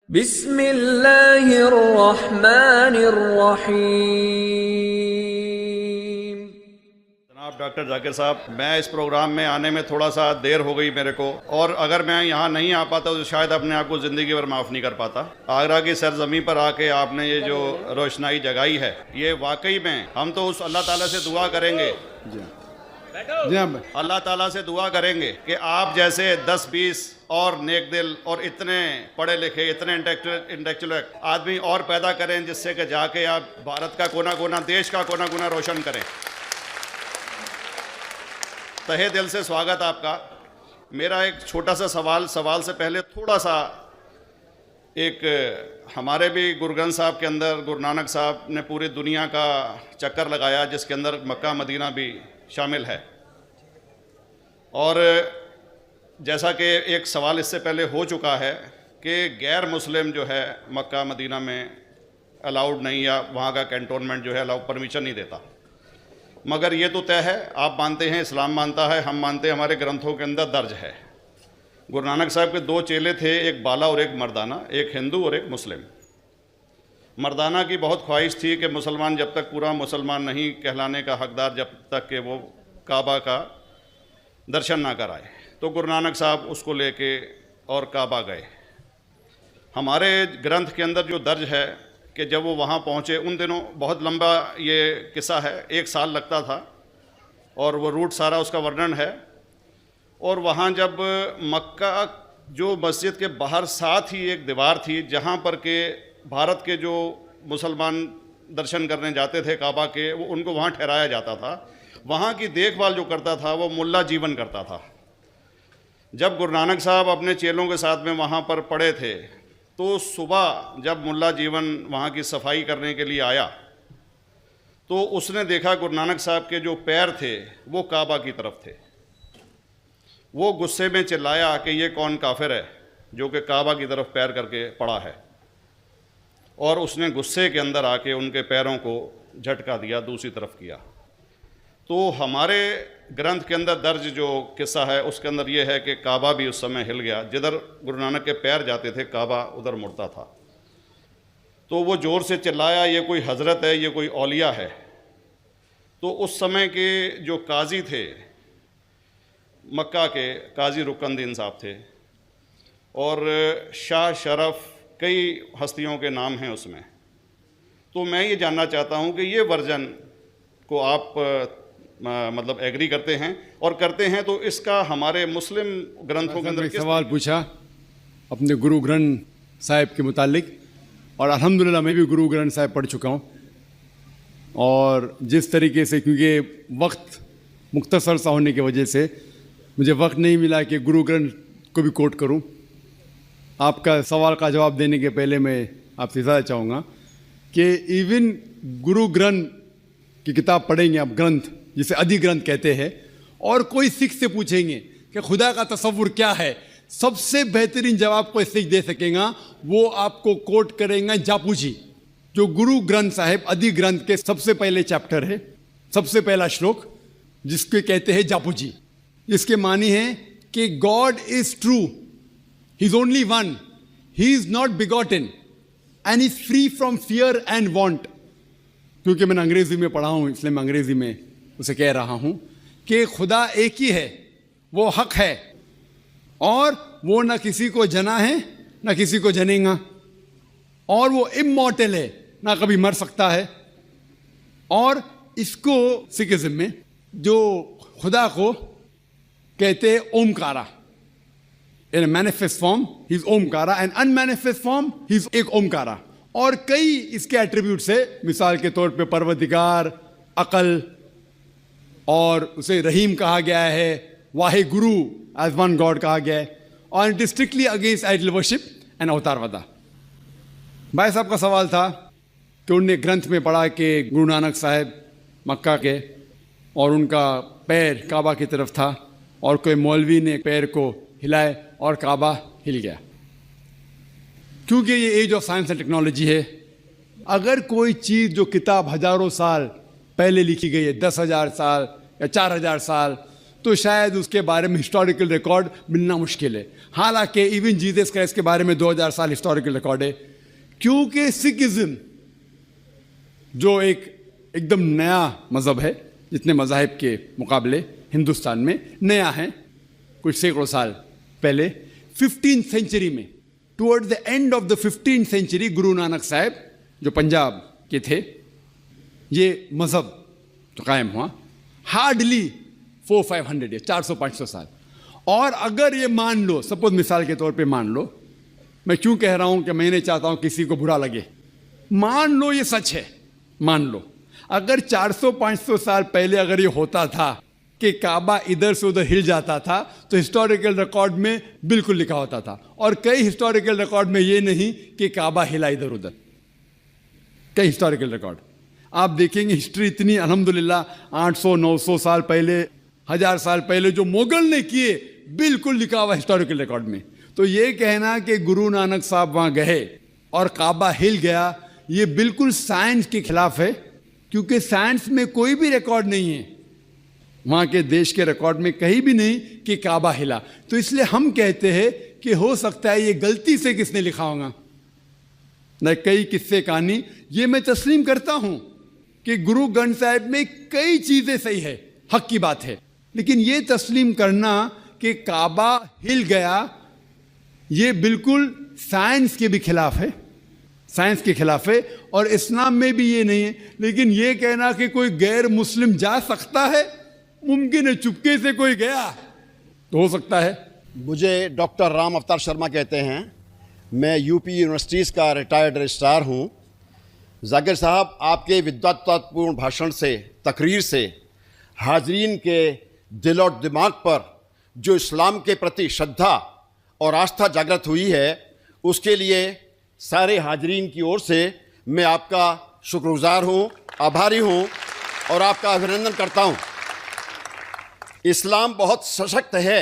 बिस्मिल्लाहिर्रहमानिर्रहीम। जनाब डॉक्टर जाकिर साहब, मैं इस प्रोग्राम में आने में थोड़ा सा देर हो गई मेरे को, और अगर मैं यहाँ नहीं आ पाता तो शायद अपने आप को ज़िंदगी भर माफ़ नहीं कर पाता। आगरा की सरजमी पर आके आपने ये जो रोशनाई जगाई है, ये वाकई में हम तो उस अल्लाह ताला से दुआ करेंगे, अल्लाह ताला से दुआ करेंगे कि आप जैसे 10-20 और नेक दिल और इतने पढ़े लिखे, इतने इंटेलेक्चुअल आदमी और पैदा करें, जिससे कि जाके आप भारत का कोना कोना, देश का कोना कोना रोशन करें। तहे दिल से स्वागत आपका। मेरा एक छोटा सा सवाल से पहले थोड़ा सा, एक हमारे भी गुरु ग्रंथ साहब के अंदर गुरु नानक साहब ने पूरी दुनिया का चक्कर लगाया, जिसके अंदर मक्का मदीना भी शामिल है। और जैसा कि एक सवाल इससे पहले हो चुका है कि गैर मुस्लिम जो है मक्का मदीना में अलाउड नहीं, या वहाँ का कैंटोनमेंट जो है अलाउ परमिशन नहीं देता। मगर ये तो तय है, आप मानते हैं, इस्लाम मानता है, हम मानते हैं, हमारे ग्रंथों के अंदर दर्ज है। गुरु नानक साहब के 2 चेले थे, एक बाला और एक मर्दाना, एक हिंदू और एक मुस्लिम। मर्दाना की बहुत ख्वाहिश थी कि मुसलमान जब तक पूरा मुसलमान नहीं कहलाने का हकदार, जब तक कि वो काबा का दर्शन ना कराए, तो गुरु नानक साहब उसको लेके और काबा गए। हमारे ग्रंथ के अंदर जो दर्ज है कि जब वो वहाँ पहुँचे, उन दिनों बहुत लंबा ये किस्सा है, 1 साल लगता था, और वो रूट सारा उसका वर्णन है। और वहाँ जब मक्का जो मस्जिद के बाहर साथ ही एक दीवार थी, जहाँ पर के भारत के जो मुसलमान दर्शन करने जाते थे काबा के, वो उनको वहाँ ठहराया जाता था। वहाँ की देखभाल जो करता था वो मुल्ला जीवन करता था। जब गुरु नानक साहब अपने चेलों के साथ में वहाँ पर पड़े थे, तो सुबह जब मुल्ला जीवन वहाँ की सफाई करने के लिए आया, तो उसने देखा गुरु नानक साहब के जो पैर थे वो काबा की तरफ थे। वो गुस्से में चिल्लाया कि ये कौन काफिर है जो कि काबा की तरफ पैर करके पड़ा है, और उसने गुस्से के अंदर आके उनके पैरों को झटका दिया, दूसरी तरफ किया। तो हमारे ग्रंथ के अंदर दर्ज जो किस्सा है उसके अंदर ये है कि काबा भी उस समय हिल गया, जिधर गुरु नानक के पैर जाते थे काबा उधर मुड़ता था। तो वो ज़ोर से चिल्लाया, ये कोई हज़रत है, ये कोई औलिया है। तो उस समय के जो काजी थे मक्का के, काजी रुकनुद्दीन साहब थे, और शाह शरफ, कई हस्तियों के नाम हैं उसमें। तो मैं ये जानना चाहता हूँ कि ये वर्जन को आप मतलब एग्री करते हैं, और करते हैं तो इसका हमारे मुस्लिम ग्रंथों के अंदर सवाल पूछा अपने गुरु ग्रंथ साहिब के मुतालिक, और अल्हम्दुलिल्लाह मैं भी गुरु ग्रंथ साहिब पढ़ चुका हूँ। और जिस तरीके से, क्योंकि वक्त मुख्तसर सा होने की वजह से मुझे वक्त नहीं मिला कि गुरु ग्रंथ को भी कोट करूँ। आपका सवाल का जवाब देने के पहले मैं आपसे ज़्यादा चाहूँगा कि इवन गुरु ग्रंथ की किताब पढ़ेंगे आप, ग्रंथ जिसे आदि ग्रंथ कहते हैं, और कोई सिख से पूछेंगे कि खुदा का तसव्वुर क्या है, सबसे बेहतरीन जवाब कोई सिख दे सकेगा, वो आपको कोट करेंगे जापूजी, जो गुरु ग्रंथ साहिब आदि ग्रंथ के सबसे पहले चैप्टर है, सबसे पहला श्लोक, जिसके कहते हैं जापूजी। इसके मानी है कि God is true, he is only one, he is not begotten and is free from fear and want. क्योंकि मैंने अंग्रेजी में पढ़ा हूँ, इसलिए मैं अंग्रेजी में उसे कह रहा हूँ कि खुदा एक ही है, वो हक है, और वो ना किसी को जना है ना किसी को जनेगा, और वो इमॉर्टल है, ना कभी मर सकता है। और इसको सिखिज्म में जो खुदा को कहते हैं Omkara, in manifest form he is Omkara, and unmanifest form he is एक ओमकारा। और कई इसके एट्रीब्यूट्स है, मिसाल के तौर पे परवरदिगार, अकल, और उसे रहीम कहा गया है, Wahe Guru as one God कहा गया है, और it is strictly against idol worship and अवतारवादा। भाई साहब का सवाल था कि उनने ग्रंथ में पढ़ा कि गुरु नानक साहब मक्का के, और उनका पैर काबा की तरफ था, और कोई मौलवी ने पैर को हिलाए और काबा हिल गया। क्योंकि ये age of science and technology है, अगर कोई चीज़ जो किताब हज़ारों साल पहले लिखी गई है, 10,000 साल या 4,000 साल, तो शायद उसके बारे में हिस्टोरिकल रिकॉर्ड मिलना मुश्किल है। हालांकि इवन जीसस क्राइस्ट के बारे में 2000 साल हिस्टोरिकल रिकॉर्ड है, क्योंकि सिखिज्म जो एकदम नया मज़हब है, जितने मज़ाहिब के मुकाबले हिंदुस्तान में नया है, कुछ सैकड़ों साल पहले 15th सेंचुरी में, toward the end of the 15th century, Guru Nanak साहब जो पंजाब के थे, ये मज़हब जो कायम हुआ हार्डली 400-500 ईयर, 400-500 साल। और अगर ये मान लो, सपोज मिसाल के तौर पे मान लो, मैं क्यों कह रहा हूं कि मैं नहीं चाहता हूं किसी को बुरा लगे, मान लो ये सच है, मान लो अगर 400-500 साल पहले अगर ये होता था कि काबा इधर से उधर हिल जाता था, तो हिस्टोरिकल रिकॉर्ड में बिल्कुल लिखा होता था। और कई हिस्टोरिकल रिकॉर्ड में ये नहीं कि काबा हिला इधर उधर, कई हिस्टोरिकल रिकॉर्ड आप देखेंगे। हिस्ट्री इतनी अल्हम्दुलिल्लाह 800-900 साल पहले, 1000 साल पहले जो मुगल ने किए, बिल्कुल लिखा हुआ हिस्टोरिकल रिकॉर्ड में। तो ये कहना कि गुरु नानक साहब वहाँ गए और काबा हिल गया, ये बिल्कुल साइंस के खिलाफ है, क्योंकि साइंस में कोई भी रिकॉर्ड नहीं है, वहाँ के देश के रिकॉर्ड में कहीं भी नहीं कि काबा हिला। तो इसलिए हम कहते हैं कि हो सकता है ये गलती से किसने लिखा होगा, न कई किस्से कहानी। ये मैं तस्लीम करता हूँ कि गुरु ग्रंथ साहिब में कई चीज़ें सही है, हक की बात है, लेकिन ये तस्लीम करना कि काबा हिल गया, ये बिल्कुल साइंस के भी खिलाफ है, साइंस के खिलाफ है, और इस्लाम में भी ये नहीं है। लेकिन ये कहना कि कोई गैर मुस्लिम जा सकता है, मुमकिन है, चुपके से कोई गया तो हो सकता है। मुझे डॉक्टर राम अवतार शर्मा कहते हैं, मैं यूपी यूनिवर्सिटीज़ का रिटायर्ड रजिस्ट्रार हूँ। जाकिर साहब, आपके विद्वत्तापूर्ण भाषण से, तकरीर से हाजरीन के दिल और दिमाग पर जो इस्लाम के प्रति श्रद्धा और आस्था जागृत हुई है, उसके लिए सारे हाजरीन की ओर से मैं आपका शुक्रगुजार हूँ, आभारी हूँ और आपका अभिनंदन करता हूँ। इस्लाम बहुत सशक्त है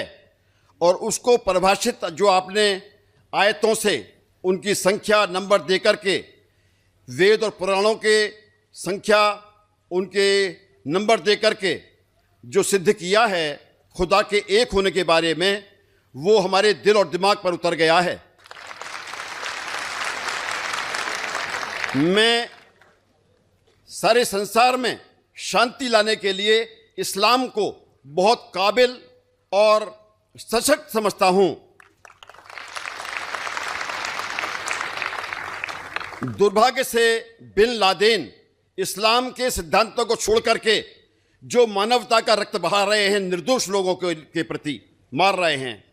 और उसको परिभाषित जो आपने आयतों से उनकी संख्या नंबर दे करके, वेद और पुराणों के संख्या उनके नंबर दे करके जो सिद्ध किया है खुदा के एक होने के बारे में, वो हमारे दिल और दिमाग पर उतर गया है। मैं सारे संसार में शांति लाने के लिए इस्लाम को बहुत काबिल और सशक्त समझता हूँ। दुर्भाग्य से बिन लादेन इस्लाम के सिद्धांतों को छोड़ करके जो मानवता का रक्त बहा रहे हैं, निर्दोष लोगों के प्रति मार रहे हैं,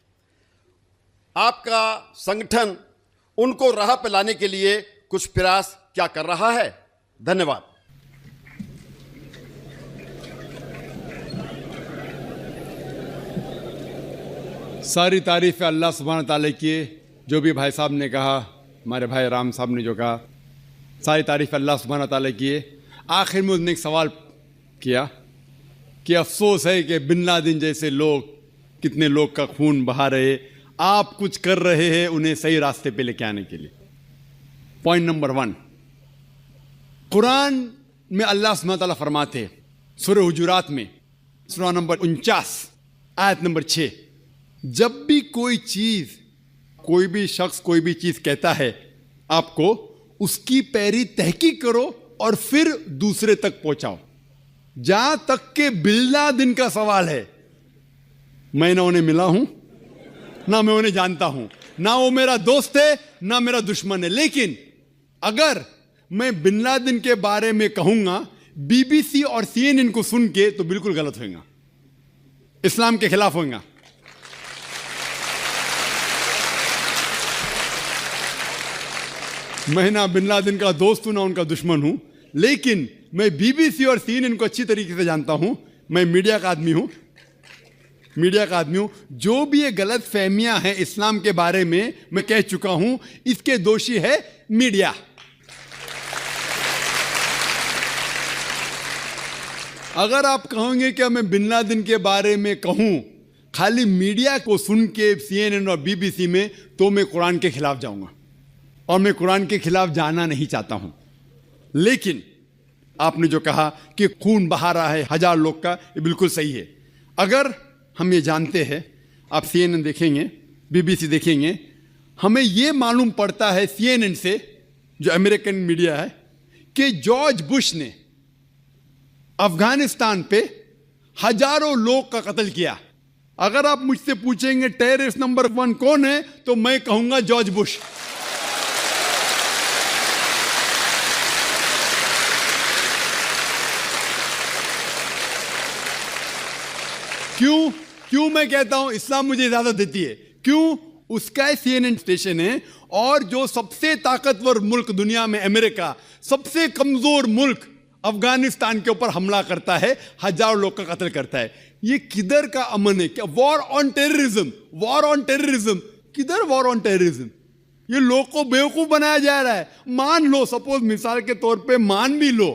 आपका संगठन उनको राह पे लाने के लिए कुछ प्रयास क्या कर रहा है? धन्यवाद। सारी तारीफ़ अल्लाह सुब्हान ताला की, जो भी भाई साहब ने कहा, हमारे भाई राम साहब ने जो कहा, सारी तारीफ़ अल्लाह सुब्हान ताला की। आखिर में उसने एक सवाल किया कि अफसोस है कि बिन लादेन जैसे लोग, कितने लोग का खून बहा रहे, आप कुछ कर रहे हैं उन्हें सही रास्ते पे लेके आने के लिए। पॉइंट नंबर 1, कुरान में अल्लाह सुब्हान ताला फरमाते, सूरह हुजुरात में सूरह नंबर 49 आयत नंबर 6, जब भी कोई चीज़, कोई भी शख्स कोई भी चीज़ कहता है आपको, उसकी पहली तहकीक करो और फिर दूसरे तक पहुंचाओ। जहां तक के बिन लादेन का सवाल है, मैं ना उन्हें मिला हूं, ना मैं उन्हें जानता हूं, ना वो मेरा दोस्त है, ना मेरा दुश्मन है, लेकिन अगर मैं बिन लादेन के बारे में कहूंगा बीबीसी और CNN को सुन के, तो बिल्कुल गलत होगा, इस्लाम के खिलाफ होगा। मैं ना बिन लादेन का दोस्त हूं, ना उनका दुश्मन हूं, लेकिन मैं बीबीसी और CNN को अच्छी तरीके से जानता हूं। मैं मीडिया का आदमी हूं, मीडिया का आदमी हूं। जो भी ये गलत फहमियां हैं इस्लाम के बारे में, मैं कह चुका हूं, इसके दोषी है मीडिया। अगर आप कहोगे कि मैं बिन लादेन के बारे में कहूं खाली मीडिया को सुन के, CNN और BBC में, तो मैं कुरान के खिलाफ जाऊंगा, और मैं कुरान के खिलाफ जाना नहीं चाहता हूं। लेकिन आपने जो कहा कि खून बहा रहा है 1000 लोग का, ये बिल्कुल सही है। अगर हम ये जानते हैं, आप CNN देखेंगे, BBC देखेंगे, हमें ये मालूम पड़ता है CNN से, जो अमेरिकन मीडिया है, कि जॉर्ज बुश ने अफगानिस्तान पे हजारों लोग का कत्ल किया। अगर आप मुझसे पूछेंगे टेररिस्ट नंबर 1 कौन है, तो मैं कहूंगा जॉर्ज बुश। क्यों मैं कहता हूं इस्लाम मुझे इजाजत देती है? क्यों? उसका CNN स्टेशन है, और जो सबसे ताकतवर मुल्क दुनिया में अमेरिका, सबसे कमजोर मुल्क अफगानिस्तान के ऊपर हमला करता है, हजारों लोग का कत्ल करता है। ये किधर का अमन है? क्या war on terrorism? War on terrorism किधर? War on terrorism? ये लोग को बेवकूफ बनाया जा रहा है। मान लो, सपोज मिसाल के तौर पे मान भी लो,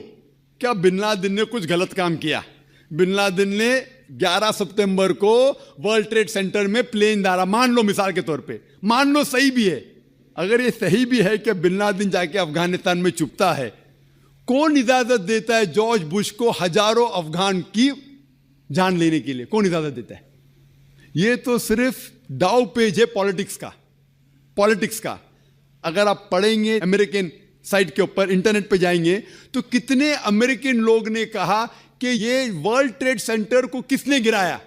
क्या बिन लादेन ने कुछ गलत काम किया? बिन लादेन ने 11 सितंबर को वर्ल्ड ट्रेड सेंटर में प्लेन डाला, मान लो मिसाल के तौर पे, मान लो सही भी है। अगर ये सही भी है कि बिन लादेन जाके अफगानिस्तान में छुपता है, कौन इजाजत देता है जॉर्ज बुश को हजारों अफगान की जान लेने के लिए? कौन इजाजत देता है? ये तो सिर्फ दाव पेज है पॉलिटिक्स का। अगर आप पढ़ेंगे अमेरिकन साइट के ऊपर, इंटरनेट पे जाएंगे, तो कितने अमेरिकन लोग ने कहा कि ये वर्ल्ड ट्रेड सेंटर को किसने गिराया?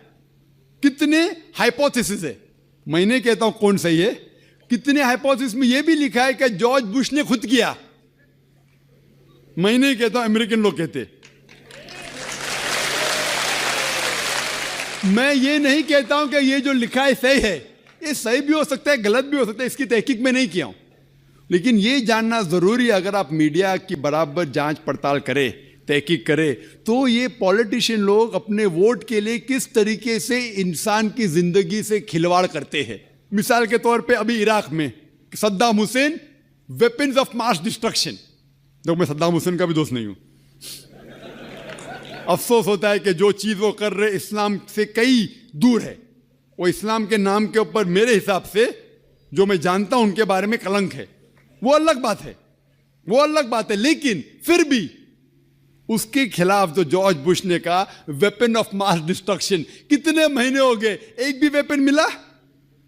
कितने हाइपोथेसिस है। मैंने कहता हूं कौन सही है। कितने हाइपोथेसिस में यह भी लिखा है कि जॉर्ज बुश ने खुद किया। मैं नहीं कहता, अमेरिकन लोग कहते। मैं ये नहीं कहता हूं कि ये जो लिखा है सही है। ये सही भी हो सकता है, गलत भी हो सकता है, इसकी तहकीक में नहीं किया हूं। लेकिन ये जानना जरूरी है, अगर आप मीडिया की बराबर जांच पड़ताल करें, तहकीक करें, तो ये पॉलिटिशियन लोग अपने वोट के लिए किस तरीके से इंसान की जिंदगी से खिलवाड़ करते हैं। मिसाल के तौर पे अभी इराक में Saddam Hussain, weapons of mass destruction. देखो, मैं सद्दाम हुसैन का भी दोस्त नहीं हूं। अफसोस होता है कि जो चीज वो कर रहे इस्लाम से कई दूर है। वो इस्लाम के नाम के ऊपर मेरे हिसाब से, जो मैं जानता हूं उनके बारे में, कलंक है। वो अलग बात है। लेकिन फिर भी उसके खिलाफ जो जॉर्ज बुश ने कहा, वेपन ऑफ मास डिस्ट्रक्शन, कितने महीने हो गए, एक भी वेपन मिला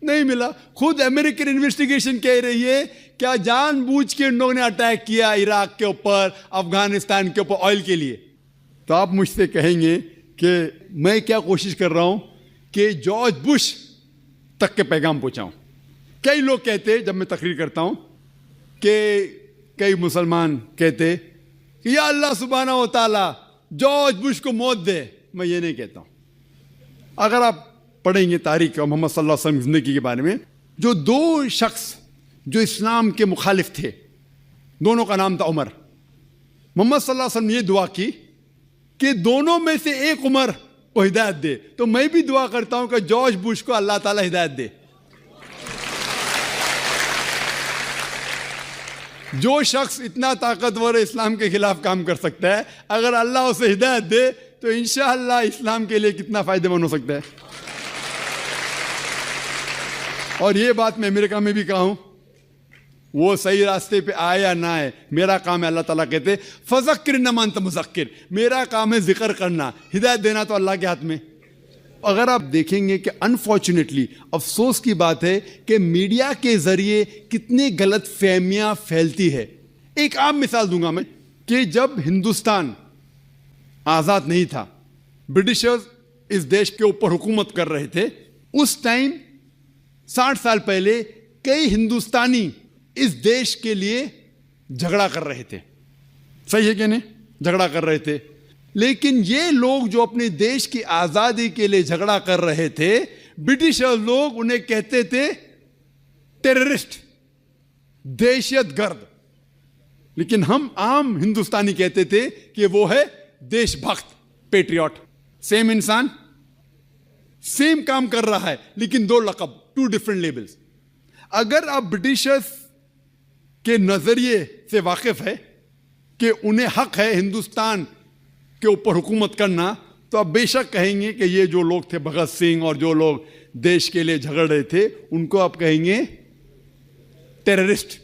नहीं मिला। खुद अमेरिकन इन्वेस्टिगेशन कह रही है, क्या जानबूझ के उन लोगों ने अटैक किया इराक के ऊपर, अफगानिस्तान के ऊपर ऑयल के लिए? तो आप मुझसे कहेंगे कि मैं क्या कोशिश कर रहा हूं कि जॉर्ज बुश तक के पैगाम पहुंचाऊं। कई लोग कहते, जब मैं तकरीर करता हूं, कि कई मुसलमान कहते कि या अल्लाह सुब्हाना व तआला जॉर्ज बुश को मौत दे। मैं ये नहीं कहता हूं। अगर आप पढ़ेंगे तारीख और मोहम्मद सल्लल्लाहु अलैहि वसल्लम की जिंदगी के बारे में, जो 2 शख्स जो इस्लाम के मुखालिफ थे, दोनों का नाम था उमर। मोहम्मद सल्लल्लाहु अलैहि वसल्लम ने ये दुआ की कि दोनों में से एक उमर को हिदायत दे। तो मैं भी दुआ करता हूं कि जॉर्ज बुश को अल्लाह ताला हिदायत दे। जो शख्स इतना ताकतवर है, इस्लाम के खिलाफ काम कर सकता है, अगर अल्लाह उसे हिदायत दे तो इंशाअल्लाह इस्लाम के लिए कितना फायदेमंद हो सकता है। और ये बात मैं अमेरिका में भी कहा हूं, वो सही रास्ते पे आए या ना आए, मेरा काम है। अल्लाह ताला कहते फज़क्किर इन्नमा अंत मुज़क्किर, मेरा काम है जिक्र करना, हिदायत देना तो अल्लाह के हाथ में। अगर आप देखेंगे कि अनफॉर्चुनेटली, अफसोस की बात है कि मीडिया के जरिए कितनी गलत फहमियां फैलती है। एक आम मिसाल दूंगा मैं, कि जब हिंदुस्तान आज़ाद नहीं था, ब्रिटिशर्स इस देश के ऊपर हुकूमत कर रहे थे, उस टाइम 60 साल पहले कई हिंदुस्तानी इस देश के लिए झगड़ा कर रहे थे। सही है कि नहीं? झगड़ा कर रहे थे। लेकिन ये लोग जो अपने देश की आजादी के लिए झगड़ा कर रहे थे, ब्रिटिशर्स लोग उन्हें कहते थे टेररिस्ट, दहशतगर्द। लेकिन हम आम हिंदुस्तानी कहते थे कि वो है देशभक्त, पेट्रियट। सेम इंसान, सेम काम कर रहा है, लेकिन 2 लक़ब, 2 डिफरेंट लेबल्स। अगर आप ब्रिटिशर्स के नजरिए से वाकिफ है कि उन्हें हक है हिंदुस्तान के ऊपर हुकूमत करना, तो आप बेशक कहेंगे कि ये जो लोग थे भगत सिंह और जो लोग देश के लिए झगड़ रहे थे, उनको आप कहेंगे टेररिस्ट,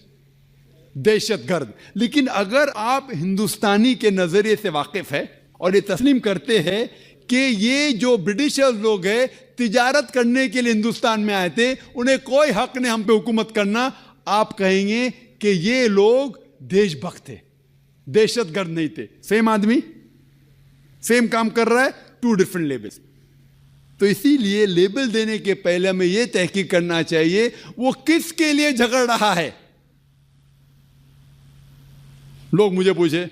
दहशतगर्द। लेकिन अगर आप हिंदुस्तानी के नजरिए से वाकिफ है और ये तस्लीम करते हैं कि ये जो ब्रिटिशर्स लोग हैं तिजारत करने के लिए हिंदुस्तान में आए थे, उन्हें कोई हक नहीं हम पे हुकूमत करना। आप कहेंगे कि ये लोग देशभक्त थे, दहशतगर्द नहीं थे। सेम आदमी सेम काम कर रहा है, 2 डिफरेंट लेबल्स। तो इसीलिए लेबल देने के पहले हमें यह तहकीक करना चाहिए वो किसके लिए झगड़ रहा है। लोग मुझे पूछे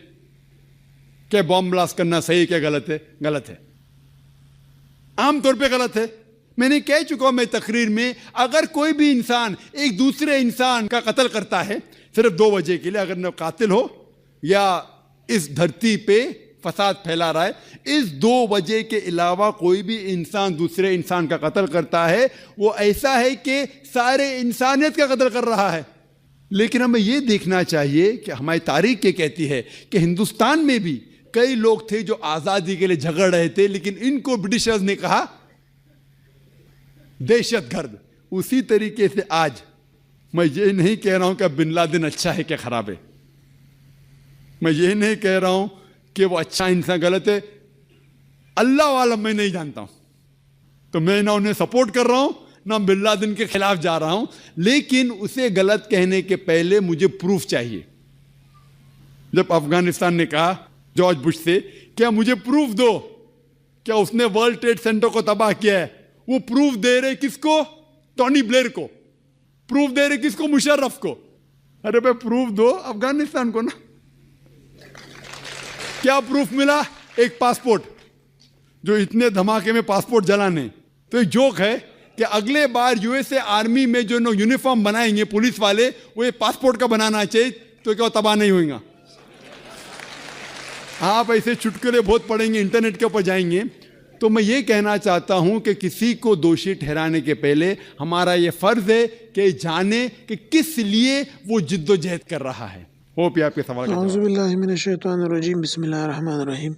कि बॉम्ब ब्लास्ट करना सही क्या गलत है? गलत है, आमतौर पे गलत है। मैंने कह चुका हूं मैं तकरीर में, अगर कोई भी इंसान एक दूसरे इंसान का कत्ल करता है सिर्फ 2 वजह के लिए, अगर न कातिल हो या इस धरती पे फसाद फैला रहा है, इस 2 वजह के अलावा कोई भी इंसान दूसरे इंसान का कत्ल करता है, वो ऐसा है कि सारे इंसानियत का कत्ल कर रहा है। लेकिन हमें यह देखना चाहिए कि हमारी तारीख ये कहती है कि हिंदुस्तान में भी कई लोग थे जो आज़ादी के लिए झगड़ रहे थे, लेकिन इनको ब्रिटिशर्स ने कहा दहशतगर्द। उसी तरीके से आज मैं ये नहीं कह रहा हूं कि बिन लादेन अच्छा है क्या खराब है, मैं ये नहीं कह रहा हूं कि वो अच्छा इंसान गलत है। अल्लाह वाला मैं नहीं जानता हूं, तो मैं ना उन्हें सपोर्ट कर रहा हूं ना बिन लादेन के खिलाफ जा रहा हूं, लेकिन उसे गलत कहने के पहले मुझे प्रूफ चाहिए। जब अफगानिस्तान ने कहा जॉर्ज बुश से, क्या मुझे प्रूफ दो क्या उसने वर्ल्ड ट्रेड सेंटर को तबाह किया है, वो प्रूफ दे रहे किसको? टोनी ब्लेयर को। प्रूफ दे रहे किसको? मुशर्रफ को। अरे भाई प्रूफ दो अफगानिस्तान को ना। क्या प्रूफ मिला? एक पासपोर्ट, जो इतने धमाके में पासपोर्ट जलाने। तो एक जोक है कि अगले बार यूएसए आर्मी में जो यूनिफॉर्म बनाएंगे पुलिस वाले, वो ये पासपोर्ट का बनाना चाहिए, तो क्या तबाह नहीं होगा? आप ऐसे चुटकुले बहुत पढ़ेंगे, इंटरनेट के ऊपर जाएंगे। तो मैं ये कहना चाहता हूं कि किसी को दोषी ठहराने के पहले हमारा ये फर्ज है कि जाने कि किस लिए वो जिद्दोजहद कर रहा है। होप ये आपके सवाल का औज़ु बिल्लाहि मिनश शैतानिर रजीम, बिस्मिल्लाहिर रहमानिर रहीम।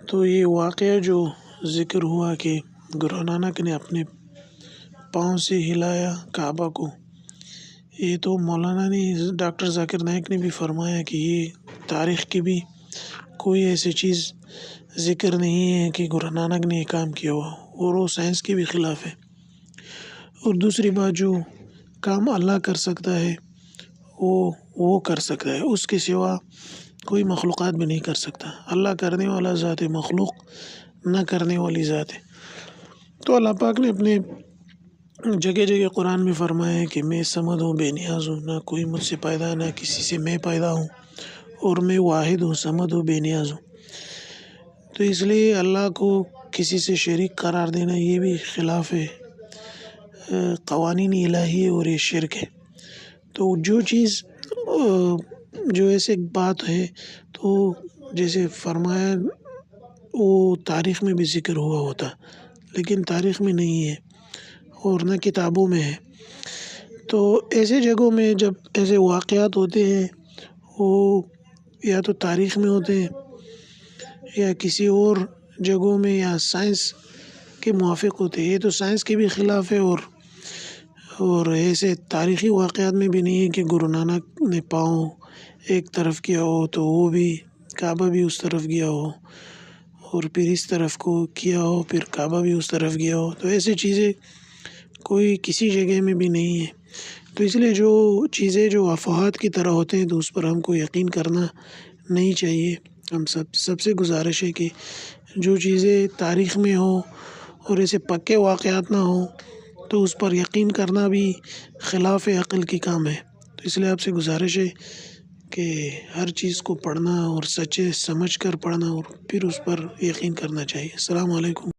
तो ये वाक़या जो ज़िक्र हुआ कि गुरु नानक ने अपने पाँव से हिलाया काबा को, ये तो मौलाना ने, डॉक्टर ज़ाकिर नाइक ने भी फरमाया कि ये तारीख़ की भी कोई ऐसी चीज़ ज़िक्र नहीं है कि गुरु नानक ने ये काम किया हुआ, और वो साइंस के भी ख़िलाफ़ है। और दूसरी बात, जो काम अल्लाह कर सकता है वो कर सकता है, उसके सिवा कोई मखलूक़ात भी नहीं कर सकता। अल्लाह करने वाला ज़ात है, मखलूक ना करने वाली ज़ात है। तो अल्लाह पाक ने अपने जगह जगह कुरान में फरमाया है कि मैं समद हूँ, बेनियाज़ हूँ, ना कोई मुझसे पैदा ना किसी से मैं पैदा हूँ, और मैं वाहिद हूँ, समद हूँ, बेनियाज़ हूँ। तो इसलिए अल्लाह को किसी से शरीक करार देना ये भी ख़िलाफ़ है क़वानीन इलाही है, और ये शिरक है। तो जो चीज़ जो ऐसे बात है, तो जैसे फरमाया वो तारीख़ में भी ज़िक्र हुआ होता, लेकिन तारीख़ में नहीं है और न किताबों में है। तो ऐसे जगहों में जब ऐसे वाक़यात होते हैं, वो या तो तारीख़ में होते हैं या किसी और जगहों में, या साइंस के मुवाफ़िक़ होते हैं। ये तो साइंस के भी ख़िलाफ़ है, और ऐसे तारीख़ी वाक़यात में भी नहीं है कि गुरु नानक ने पाँव एक तरफ किया हो तो वो भी काबा भी उस तरफ गया हो, और फिर इस तरफ को किया हो फिर काबा भी उस तरफ गया हो। तो ऐसी चीज़ें कोई किसी जगह में भी नहीं है। तो इसलिए जो चीज़ें जो अफ़वाहात की तरह होते हैं, तो उस पर हमको यकीन करना नहीं चाहिए। हम सबसे गुजारिश है कि जो चीज़ें तारीख़ में हो और ऐसे पक्के वाक़यात ना हो, तो उस पर यकीन करना भी ख़िलाफ़ अक़ल की काम है। तो इसलिए आपसे गुजारिश है कि हर चीज़ को पढ़ना और सच्चे समझ कर पढ़ना और फिर उस पर यकीन करना चाहिए। अस्सलामु अलैकुम।